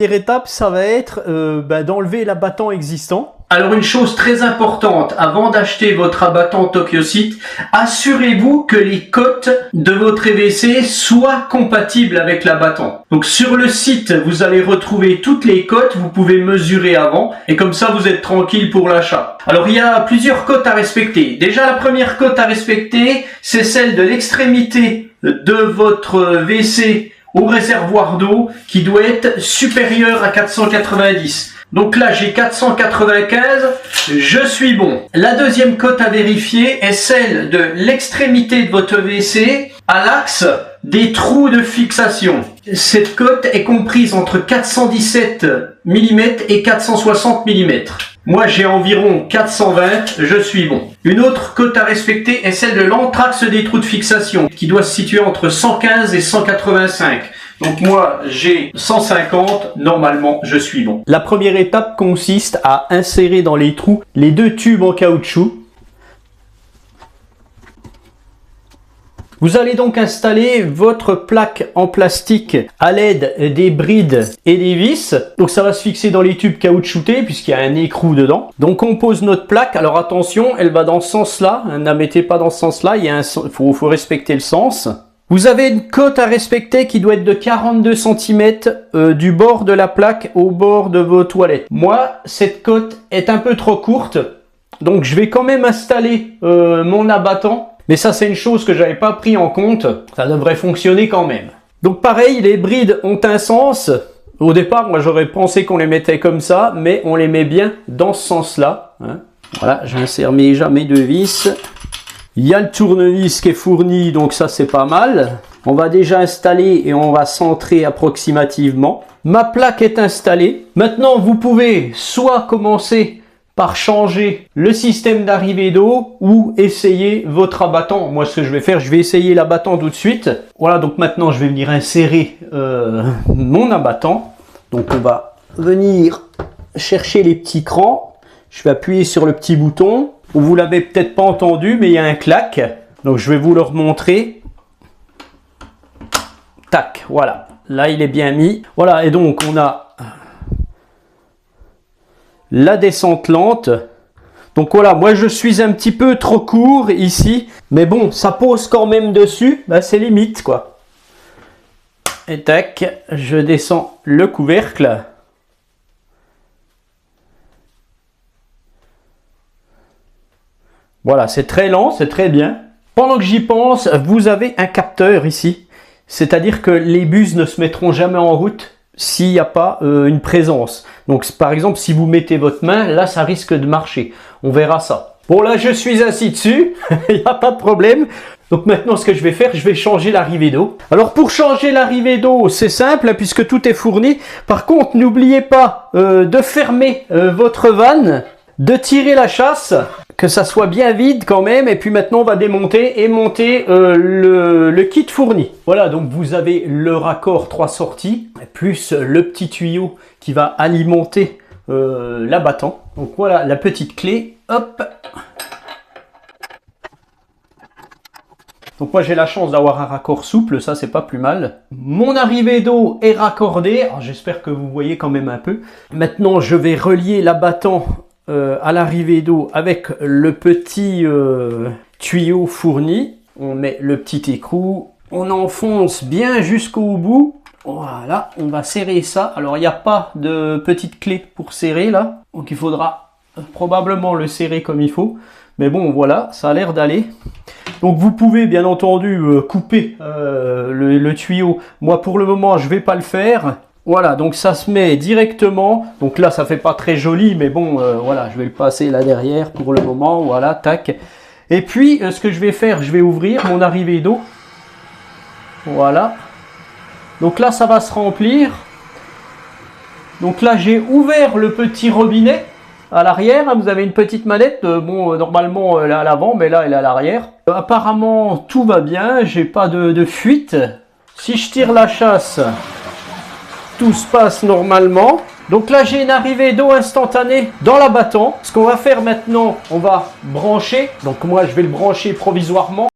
Première étape, ça va être d'enlever l'abattant existant. Alors une chose très importante, avant d'acheter votre abattant Tokyosite, assurez-vous que les cotes de votre EVC soient compatibles avec l'abattant. Donc sur le site, vous allez retrouver toutes les cotes, vous pouvez mesurer avant et comme ça vous êtes tranquille pour l'achat. Alors il y a plusieurs cotes à respecter. Déjà la première cote à respecter, c'est celle de l'extrémité de votre WC au réservoir d'eau qui doit être supérieur à 490. Donc là, j'ai 495, je suis bon. La deuxième cote à vérifier est celle de l'extrémité de votre WC à l'axe des trous de fixation. Cette cote est comprise entre 417 mm et 460 mm. Moi, j'ai environ 420, je suis bon. Une autre cote à respecter est celle de l'anthrax des trous de fixation, qui doit se situer entre 115 et 185. Donc moi, j'ai 150, normalement, je suis bon. La première étape consiste à insérer dans les trous les deux tubes en caoutchouc. Vous allez donc installer votre plaque en plastique à l'aide des brides et des vis. Donc ça va se fixer dans les tubes caoutchoutés puisqu'il y a un écrou dedans. Donc on pose notre plaque. Alors attention, elle va dans ce sens-là. Ne la mettez pas dans ce sens-là. Il faut respecter le sens. Vous avez une cote à respecter qui doit être de 42 cm du bord de la plaque au bord de vos toilettes. Moi, cette cote est un peu trop courte. Donc je vais quand même installer mon abattant. Mais ça, c'est une chose que j'avais pas pris en compte. Ça devrait fonctionner quand même. Donc pareil, les brides ont un sens. Au départ, moi, j'aurais pensé qu'on les mettait comme ça, mais on les met bien dans ce sens-là. Hein. Voilà, j'insère mes deux vis. Il y a le tournevis qui est fourni, donc ça, c'est pas mal. On va déjà installer et on va centrer approximativement. Ma plaque est installée. Maintenant, vous pouvez soit commencer par changer le système d'arrivée d'eau ou essayer votre abattant. Moi, ce que je vais faire, je vais essayer l'abattant tout de suite. Voilà, donc maintenant, je vais venir insérer mon abattant. Donc, on va venir chercher les petits crans. Je vais appuyer sur le petit bouton. Vous l'avez peut-être pas entendu, mais il y a un clac. Donc, je vais vous le remontrer. Tac, voilà. Là, il est bien mis. Voilà, et donc, on a la descente lente. Donc voilà, moi je suis un petit peu trop court ici, mais bon, ça pose quand même dessus, bah, c'est limite quoi. Et tac, je descends le couvercle. Voilà, c'est très lent, c'est très bien. Pendant que j'y pense, vous avez un capteur ici, c'est-à-dire que les bus ne se mettront jamais en route s'il n'y a pas une présence. Donc par exemple, si vous mettez votre main, là ça risque de marcher. On verra ça. Bon là je suis assis dessus, il n'y a pas de problème. Donc maintenant ce que je vais faire, je vais changer l'arrivée d'eau. Alors pour changer l'arrivée d'eau, c'est simple puisque tout est fourni. Par contre, n'oubliez pas de fermer votre vanne, de tirer la chasse, que ça soit bien vide quand même, et puis maintenant on va démonter et monter le kit fourni. Voilà, donc vous avez le raccord 3 sorties, plus le petit tuyau qui va alimenter l'abattant. Donc voilà la petite clé, hop. Donc moi j'ai la chance d'avoir un raccord souple, ça c'est pas plus mal. Mon arrivée d'eau est raccordée, j'espère que vous voyez quand même un peu. Maintenant je vais relier l'abattant à l'arrivée d'eau avec le petit tuyau fourni. On met le petit écrou, on enfonce bien jusqu'au bout. Voilà, on va serrer ça. Alors il n'y a pas de petite clé pour serrer là, donc il faudra probablement le serrer comme il faut. Mais bon voilà, ça a l'air d'aller. Donc vous pouvez bien entendu couper le tuyau. Moi pour le moment je vais pas le faire. Voilà, donc ça se met directement. Donc là, ça fait pas très joli, mais bon, voilà, je vais le passer là derrière pour le moment. Voilà, tac. Et puis, ce que je vais faire, je vais ouvrir mon arrivée d'eau. Voilà. Donc là, ça va se remplir. Donc là, j'ai ouvert le petit robinet à l'arrière. Vous avez une petite manette. Bon, normalement, elle est à l'avant, mais là, elle est à l'arrière. Apparemment, tout va bien. J'ai pas de fuite. Si je tire la chasse, tout se passe normalement. Donc là, j'ai une arrivée d'eau instantanée dans l'abattant. Ce qu'on va faire maintenant, on va brancher. Donc moi, je vais le brancher provisoirement.